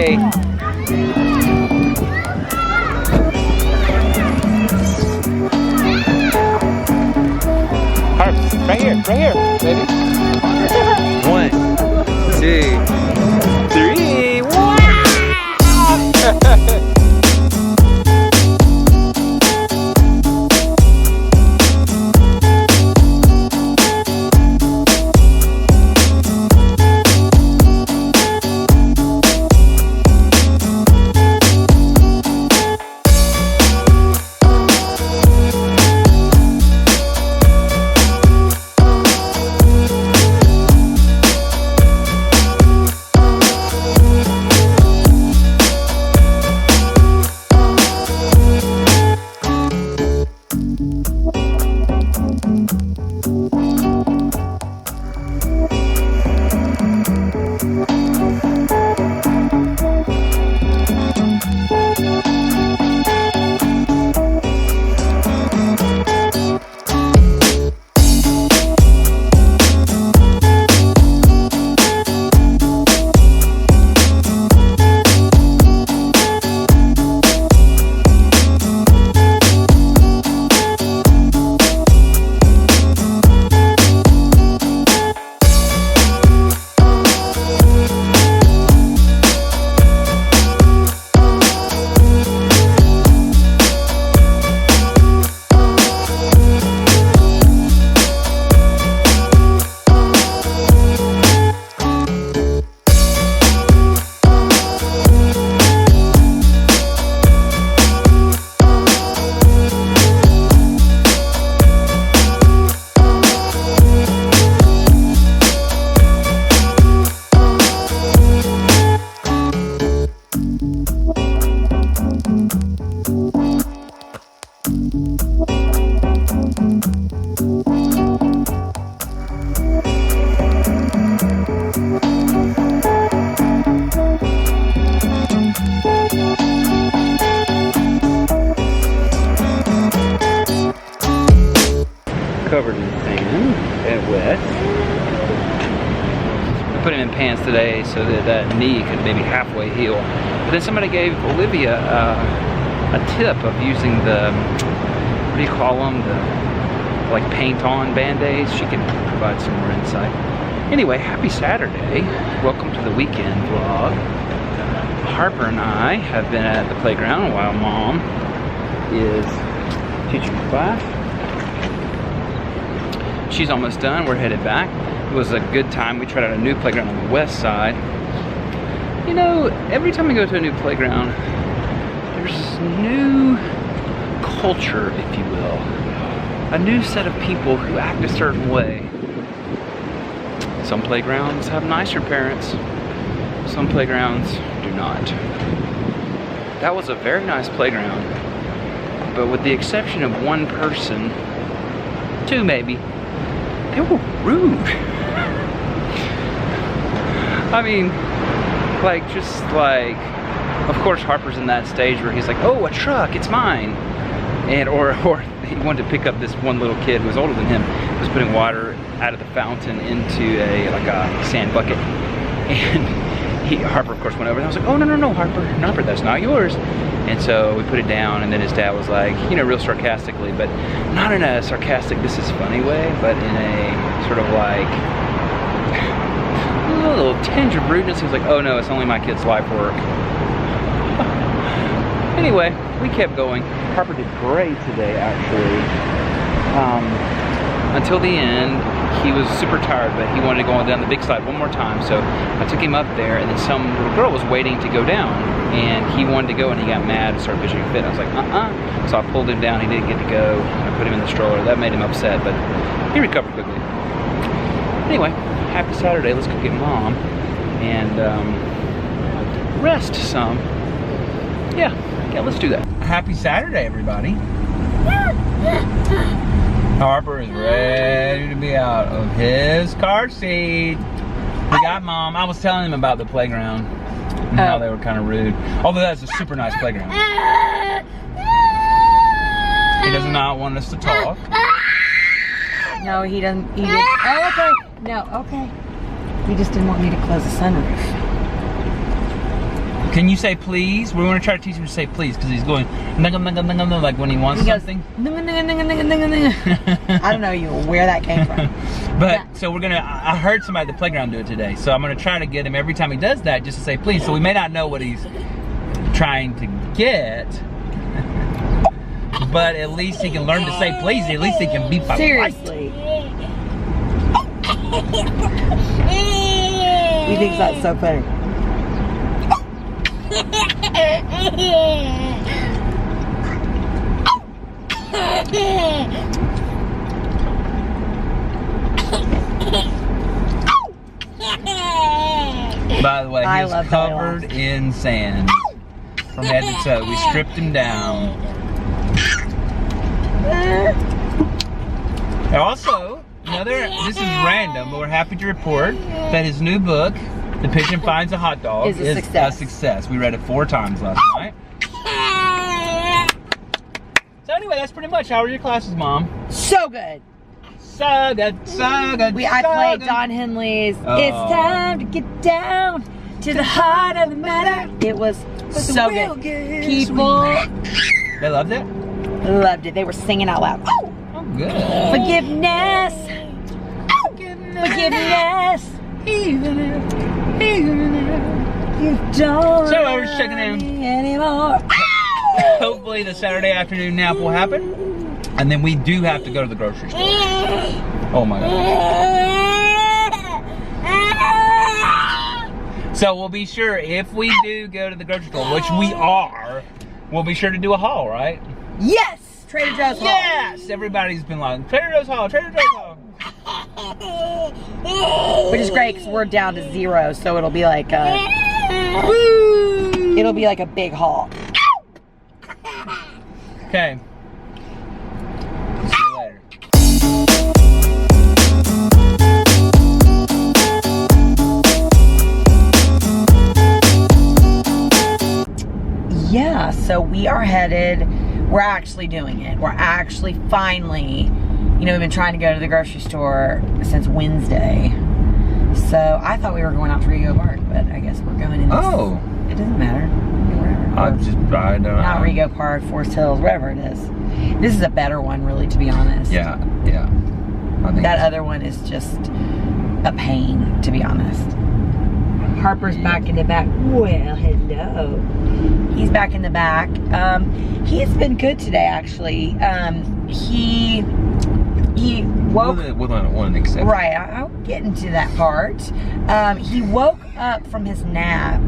Saturday. Harp, right here, baby. 1, 2, 3. Wow! Covered in sand and wet. I put him in pants today so that that knee could maybe halfway heal. But then somebody gave Olivia a tip of using the, what do you call them? The like paint-on band-aids. She can provide some more insight. Anyway, happy Saturday. Welcome to the weekend vlog. Harper and I have been at the playground while Mom is teaching class. She's almost done. We're headed back. It was a good time. We tried out a new playground on the west side. You know, every time we go to a new playground, there's this new culture, if you will. A new set of people who act a certain way. Some playgrounds have nicer parents. Some playgrounds do not. That was a very nice playground. But with the exception of one person, two maybe, they were rude. I mean, like, just like, of course Harper's in that stage where he's like, oh, a truck, it's mine. And, or he wanted to pick up this one little kid who was older than him, who was putting water out of the fountain into like a sand bucket. And Harper, of course, went over and I was like, oh, no, Harper, that's not yours. And so we put it down, and then his dad was like, you know, real sarcastically, but not in a sarcastic, this is funny way, but in a sort of like, a little tinge of rudeness. He was like, oh no, it's only my kid's life work. Anyway, we kept going. Harper did great today, actually. Until the end, he was super tired, but he wanted to go down the big slide one more time. So I took him up there, and then some little girl was waiting to go down, and he wanted to go, and he got mad and started pitching a fit. I was like, So I pulled him down. He didn't get to go. I put him in the stroller. That made him upset, but he recovered quickly. Anyway, happy Saturday. Let's go get Mom and rest some. Yeah, let's do that. Happy Saturday, everybody. Harper is ready to be out of his car seat. We got Mom. I was telling him about the playground and how they were kind of rude. Although that's a super nice playground. He does not want us to talk. No, he doesn't. He just, oh, okay. No, okay. He just didn't want me to close the sunroof. Can you say please? We want to try to teach him to say please because he's going like when he wants something. I don't know where that came from. But so we're gonna. I heard somebody at the playground do it today, so I'm gonna try to get him every time he does that just to say please. So we may not know what he's trying to get, but at least he can learn to say please. At least he can be polite. Seriously. He thinks that's so funny. By the way, I he's love covered in sand from head to toe. We stripped him down. Also, this is random, but we're happy to report that his new book, The Pigeon Finds a Hot Dog, is a success. We read it 4 times last night. So anyway, that's pretty much. How were your classes, Mom? So good. So good, so good. I played Don Henley's It's Time to Get Down to the Heart of the Matter. It was so good. People They loved it? loved it. They were singing out loud. Oh, Good. forgiveness. Forgiveness. Even if you don't So we're just checking in. anymore. Hopefully the Saturday afternoon nap will happen. And then we do have to go to the grocery store. Oh my God. So we'll be sure, if we do go to the grocery store, which we are, we'll be sure to do a haul, right? Yes! Trader Joe's Hall. Yes! Everybody's been like, Trader Joe's Hall, Trader Joe's Hall. Which is great because we're down to 0, so it'll be like a big haul. Okay. See you later. Yeah, so we are headed, we're actually doing it. We're actually finally, we've been trying to go to the grocery store since Wednesday. So I thought we were going out to Rego Park, but I guess we're going in this. Oh. It doesn't matter. Wherever. I don't know. Not Rego Park, Forest Hills, wherever it is. This is a better one, really, to be honest. Yeah. I think That other one is just a pain, to be honest. Harper's back in the back. Well, hello. He's back in the back. He's been good today, actually. He woke... With one exception. Right, I'll get into that part. He woke up from his nap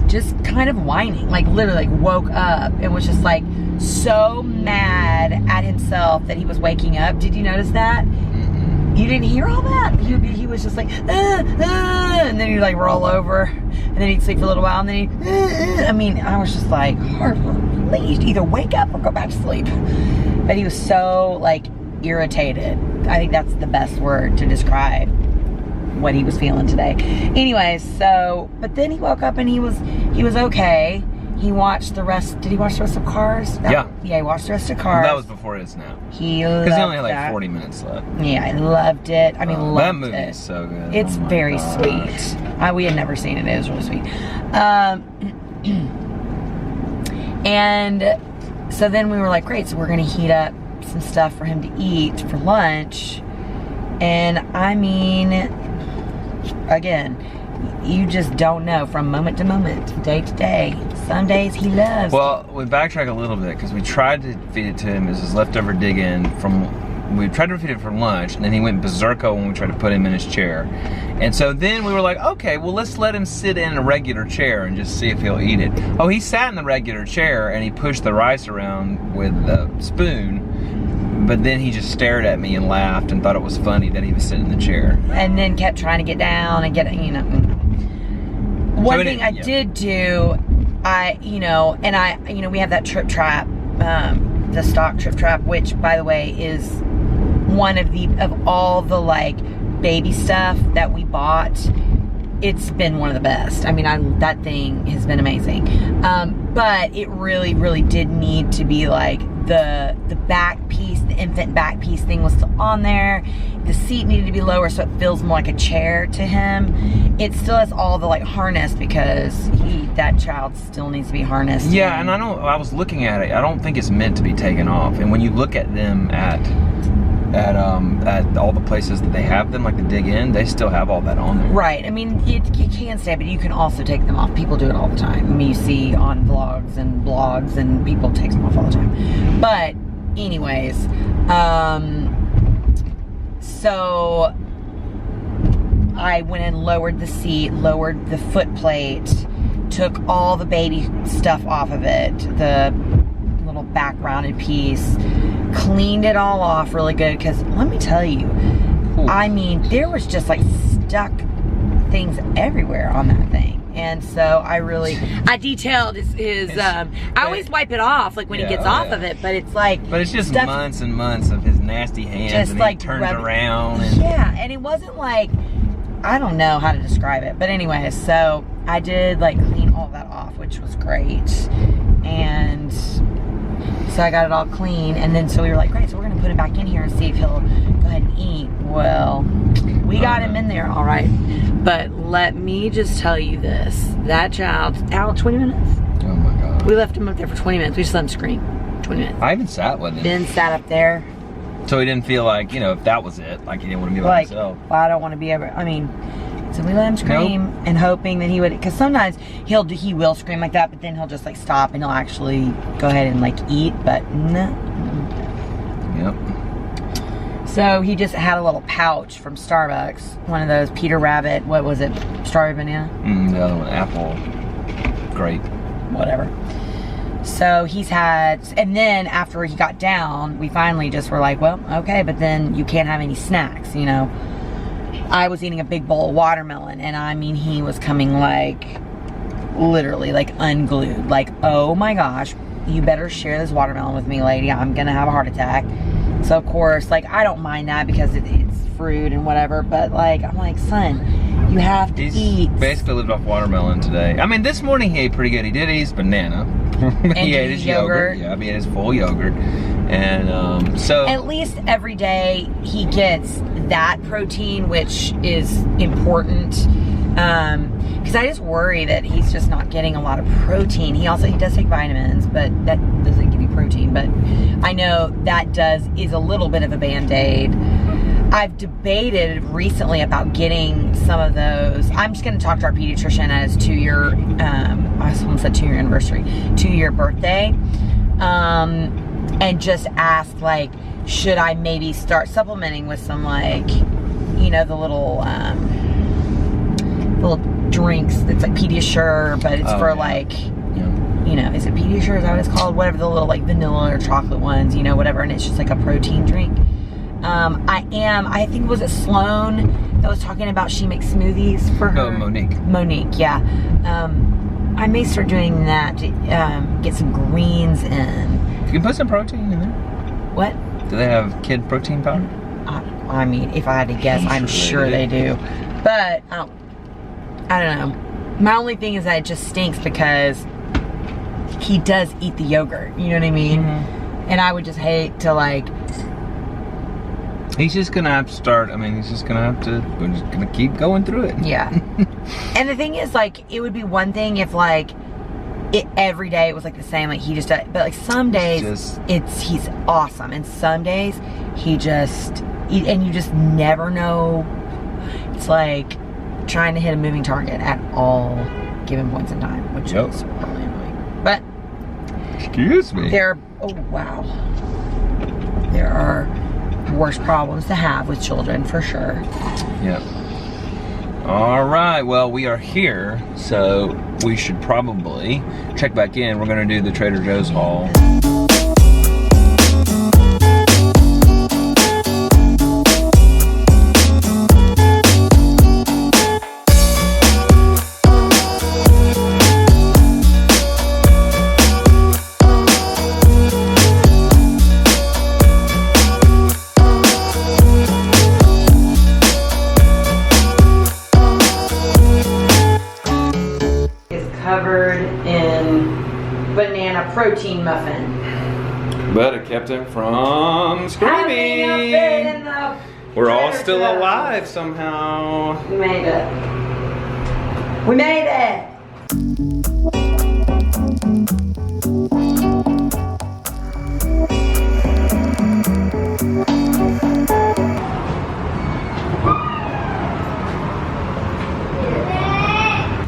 just kind of whining, like literally woke up and was just like so mad at himself that he was waking up. Did you notice that? You didn't hear all that? He was just like, and then he'd like roll over, and then he'd sleep for a little while, and then I was just like, Harper, please either wake up or go back to sleep. But he was so like irritated. I think that's the best word to describe what he was feeling today. Anyways, but then he woke up and he was okay. He watched the rest. Did he watch the rest of Cars? Yeah, he watched the rest of Cars. That was before his nap. Because he only had like 40 minutes left. Yeah, I loved it. I mean, loved that movie it. is so good. It's very God. sweet. We had never seen it. It was really sweet. And so then we were like, great. So we're gonna heat up some stuff for him to eat for lunch. And I mean, again, you just don't know from moment to moment, day to day. Some days he loves. Well, we backtrack a little bit because we tried to feed it to him as his leftover dig-in we tried to feed it for lunch, and then he went berserko when we tried to put him in his chair. And so then we were like, okay, well, let's let him sit in a regular chair and just see if he'll eat it. Oh, he sat in the regular chair and he pushed the rice around with a spoon, but then he just stared at me and laughed and thought it was funny that he was sitting in the chair. And then kept trying to get down and get, One thing I did do, we have that Trip Trap, the stock Trip Trap, which, by the way, is one of all the like baby stuff that we bought. It's been one of the best. I mean, that thing has been amazing. But it really, really did need to be like the back piece, the vent back piece thing was still on there. The seat needed to be lower so it feels more like a chair to him. It still has all the like harness because that child still needs to be harnessed. Yeah, and I was looking at it. I don't think it's meant to be taken off. And when you look at them at all the places that they have them, like the Dig Inn, they still have all that on there. Right. I mean, you can stay, but you can also take them off. People do it all the time. I mean, you see on vlogs and blogs, and people take them off all the time. But anyways, so I went and lowered the seat, lowered the foot plate, took all the baby stuff off of it, the little back rounded piece, cleaned it all off really good, because let me tell you, I mean, there was just like stuck things everywhere on that thing. And so I detailed his I always wipe it off like when he gets off of it, but it's like, but it's just months and months of his nasty hands, just and like he turns around and and it wasn't like, I don't know how to describe it, but anyway, so I did like clean all that off, which was great. And so I got it all clean, and then so we were like, great, so we're gonna put him back in here and see if he'll go ahead and eat. Well, we got him in there all right, but let me just tell you this, that child, out 20 minutes. Oh my God. We left him up there for 20 minutes. We just let him scream. 20 minutes. I even sat with him. Ben sat up there. So he didn't feel like, you know, if that was it, like he didn't want to be by himself. Well, I don't want to be ever, I mean, so we let him scream and hoping that he would, because sometimes he will scream like that, but then he'll just like stop and he'll actually go ahead and like eat, but no. Yep. So he just had a little pouch from Starbucks, one of those Peter Rabbit, what was it, strawberry banana? The other one, apple, grape. Whatever. So he's had, and then after he got down, we finally just were like, well, okay, but then you can't have any snacks, you know. I was eating a big bowl of watermelon, and I mean, he was coming like, literally like unglued. Like, oh my gosh, you better share this watermelon with me, lady. I'm gonna have a heart attack. So of course, like, I don't mind that because it's fruit and whatever, but like, I'm like, son, you have to eat. Basically lived off watermelon today. I mean, this morning he ate pretty good. He did eat his banana. He ate his yogurt. Yeah, he ate his full yogurt. And so at least every day he gets that protein, which is important. Because I just worry that he's just not getting a lot of protein. He does take vitamins, but that doesn't give you protein. But I know that is a little bit of a Band-Aid. I've debated recently about getting some of those. I'm just going to talk to our pediatrician at his 2-year, I almost said 2-year anniversary, 2-year birthday, and just ask, like, should I maybe start supplementing with some, like, you know, the little drinks that's like Pediasure, but it's for like, you know, is it Pediasure? Is that what it's called? Whatever, the little like vanilla or chocolate ones, you know, whatever, and it's just like a protein drink. I think, was it Sloan that was talking about she makes smoothies for her? Oh, Monique. Monique, yeah. I may start doing that to get some greens in. You can put some protein in there. What? Do they have kid protein powder? I mean, if I had to guess, I'm sure they do. But, I don't know. My only thing is that it just stinks because he does eat the yogurt. You know what I mean? Mm-hmm. And I would just hate to, like... He's just gonna have to start, we're just gonna keep going through it. Yeah. And the thing is, like, it would be one thing if, like, every day it was, like, the same, like, he just does, but, like, some days, he's awesome, and some days, and you just never know, it's like trying to hit a moving target at all given points in time, which is really annoying. But, excuse me. There are worse problems to have with children, for sure. Yep. All right, well, we are here, so we should probably check back in. We're going to do the Trader Joe's haul. Covered in banana protein muffin. But it kept him from screaming. We're all still alive somehow. We made it. We made it.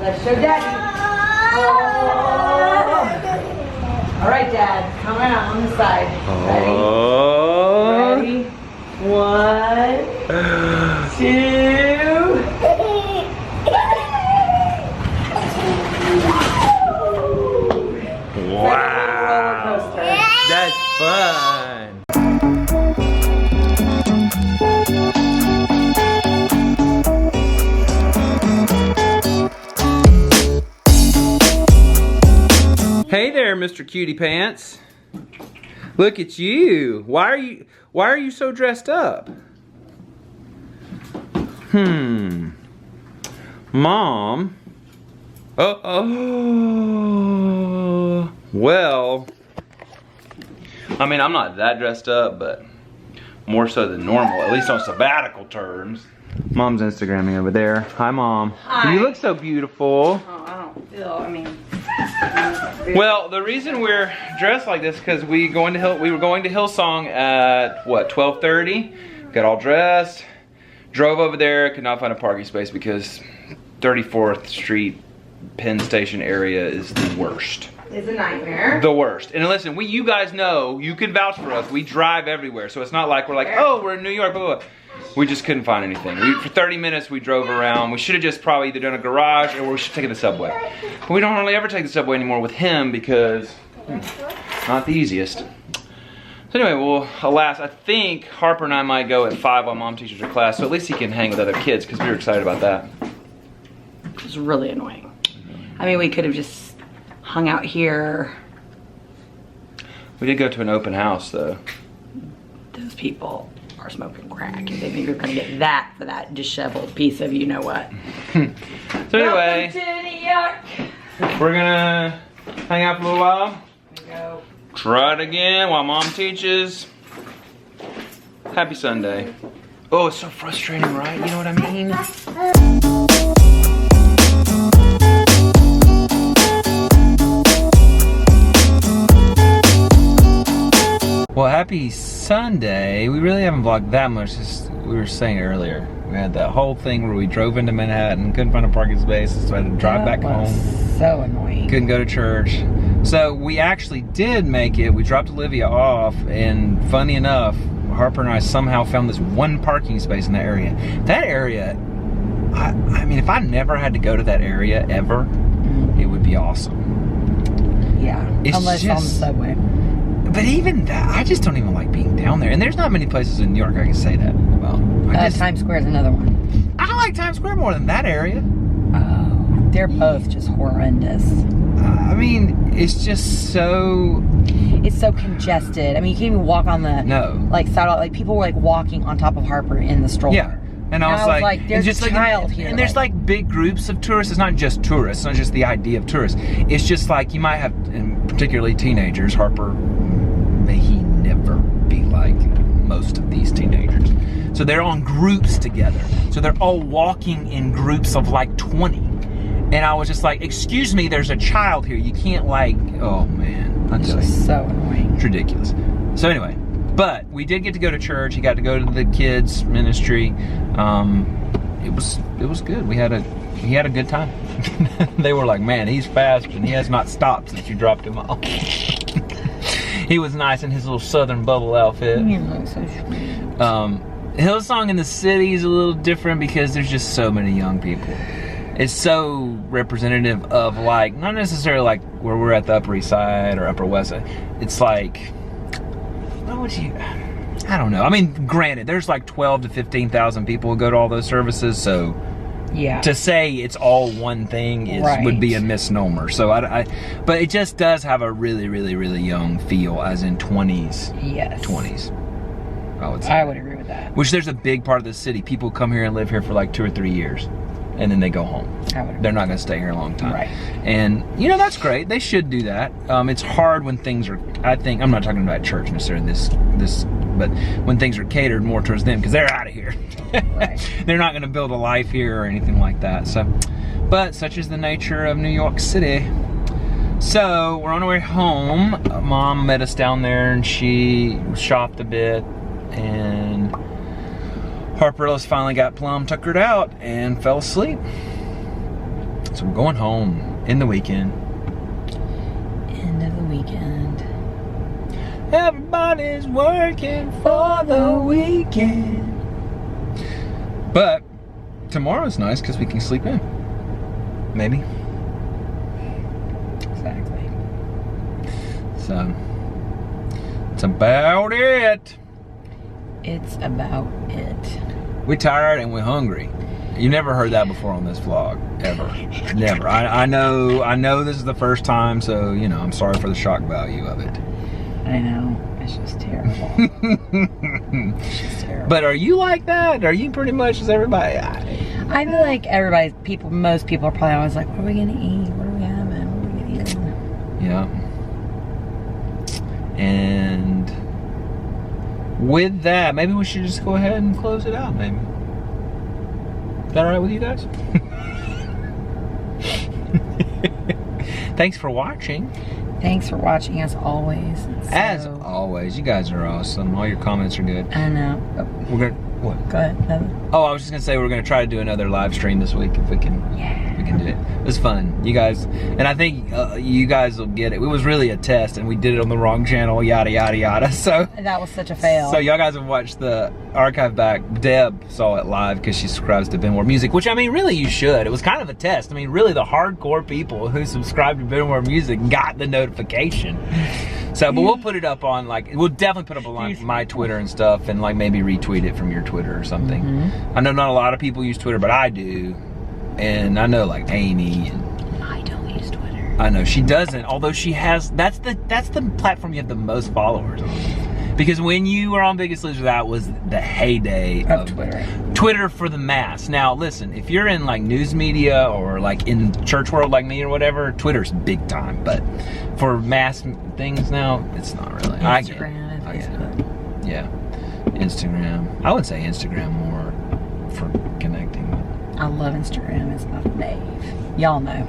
Let's show Daddy. Oh. All right, Dad. Come on this side. Ready? Oh. Ready? 1, 2. Wow. That's fun. Hey there, Mr. Cutie Pants. Look at you. Why are you so dressed up? Mom. Well, I mean, I'm not that dressed up, but more so than normal, at least on sabbatical terms. Mom's Instagramming over there. Hi, Mom. Hi. You look so beautiful. Oh, I don't feel, I mean. Well, the reason we're dressed like this because we were going to Hillsong at what, 12:30. Got all dressed, drove over there, could not find a parking space because 34th Street Penn Station area is the worst. It's a nightmare. The worst. And listen, you guys know, you can vouch for us. We drive everywhere, so it's not like we're like, oh, we're in New York, blah, blah, blah. We just couldn't find anything. For 30 minutes, we drove around. We should have just probably either done a garage or we should have taken the subway. But we don't really ever take the subway anymore with him because not the easiest. So anyway, well, alas, I think Harper and I might go at 5 while Mom teaches her class, so at least he can hang with other kids because we were excited about that. It was really annoying. I mean, we could have just hung out here. We did go to an open house, though. Those people are smoking crack. And they think you're gonna get that for that disheveled piece of you know what. So anyway, Welcome to New York. we're gonna hang out for a little while. Go. Try it again while Mom teaches. Happy Sunday. Oh, it's so frustrating, right? You know what I mean? Well, happy Sunday. We really haven't vlogged that much, just we were saying earlier. We had that whole thing where we drove into Manhattan, couldn't find a parking space, so I had to drive back home. So annoying. Couldn't go to church. So we actually did make it. We dropped Olivia off, and funny enough, Harper and I somehow found this one parking space in that area. That area, I mean, if I never had to go to that area ever, it would be awesome. Yeah, It's unless on the just- subway. But even that, I just don't even like being down there. And there's not many places in New York I can say that about. Times Square is another one. I like Times Square more than that area. Oh, they're both just horrendous. I mean, it's just so... It's so congested. I mean, you can't even walk on the like sidewalk. Like people were like walking on top of Harper in the stroller. Yeah. And I was like, there's and a child here. And there's like big groups of tourists. It's not just tourists. It's not just the idea of tourists. It's just like you might have, and particularly teenagers, Harper, may he never be like most of these teenagers. So they're on groups together. So they're all walking in groups of like 20. And I was just like, excuse me, there's a child here. You can't like, oh man. I'm It's telling you. just so annoying. It's ridiculous. So anyway, but we did get to go to church. He got to go to the kids ministry. It was good. He had a good time. They were like, man, he's fast and he has not stopped since you dropped him off. He was nice in his little Southern bubble outfit. You look so sweet. Hillsong in the city is a little different because there's just so many young people. It's so representative of like, not necessarily like where we're at the Upper East Side or Upper West Side. It's like, what would you, I don't know. I mean, granted, there's like 12 to 15,000 people who go to all those services, so Yeah. to say it's all one thing would be a misnomer. So but it just does have a really, really, really young feel, as in 20s. Yes. 20s, I would say. I would agree with that. Which there's a big part of the city. People come here and live here for like 2 or 3 years. and then they go home. I would They're not going to stay here a long time. Right. And, you know, that's great. They should do that. It's hard when things are, I think, I'm not talking about church necessarily, but when things are catered more towards them, because they're out of here. Right. They're not going to build a life here or anything like that. So, but such is the nature of New York City. So, we're on our way home. Mom met us down there, and she shopped a bit, and Harper Ellis finally got plumb tuckered out and fell asleep. So we're going home in the weekend. End of the weekend. Everybody's working for the weekend. But tomorrow's nice because we can sleep in. Maybe. Exactly. So it's about it. It's about it. We're tired and we're hungry. You never heard that before on this vlog, ever. Never. I know this is the first time, so, you know, I'm sorry for the shock value of it. I know. It's just terrible. It's just terrible. But are you like that? Are you pretty much as everybody? I feel like most people are probably always like, what are we gonna eat? What are we having? What are we gonna eat? Yeah. And with that, maybe we should just go ahead and close it out, maybe. Is that all right with you guys? Thanks for watching. Thanks for watching as always. As always, you guys are awesome. All your comments are good. I know. Oh, We're gonna what? go ahead. No. Oh, I was just gonna say we're gonna try to do another live stream this week if we can. Yeah. We can do it. It was fun, you guys, and I think you guys will get it. It was really a test, and we did it on the wrong channel. Yada yada yada. So That was such a fail. So y'all guys have watched the archive back. Deb saw it live because she subscribes to Benmore Music, which I mean, really you should. It was kind of a test. I mean, really the hardcore people who subscribe to Benmore Music got the notification. So, but we'll put it up on we'll definitely put up on my Twitter and stuff, and maybe retweet it from your Twitter or something. Mm-hmm. I know not a lot of people use Twitter, but I do, and I know Amy and. I don't use Twitter. I know she doesn't, although she has. That's the platform you have the most followers on. Because when you were on Biggest Loser, that was the heyday Of Twitter. Twitter for the mass. Now, listen, if you're in news media or in church world like me or whatever, Twitter's big time. But for mass things now, it's not really. I get it. Instagram and I get it. Facebook. Yeah, Instagram. I would say Instagram more for connecting. I love Instagram. It's my fave. Y'all know.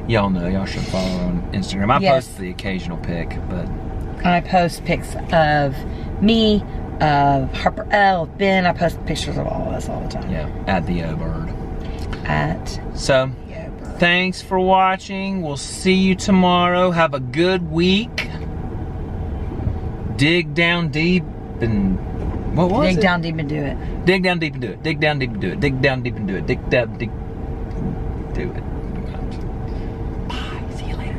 Y'all know. Y'all should follow on Instagram. I Yes. post the occasional pic, but. I post pics of me, of Harper L, of Ben. I post pictures of all of us all the time. Yeah, at the O-Bird. So, thanks for watching. We'll see you tomorrow. Have a good week. Dig down deep and... What was it? Dig down deep and do it. Dig down deep and do it. Dig down deep and do it. Dig down deep and do it. Dig down deep... Do it. Bye. See you later.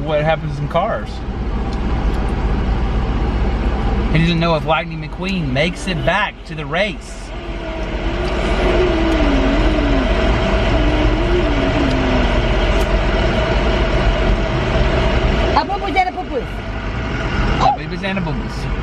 What happens in cars. He doesn't know if Lightning McQueen makes it back to the race. Babies and a boobies.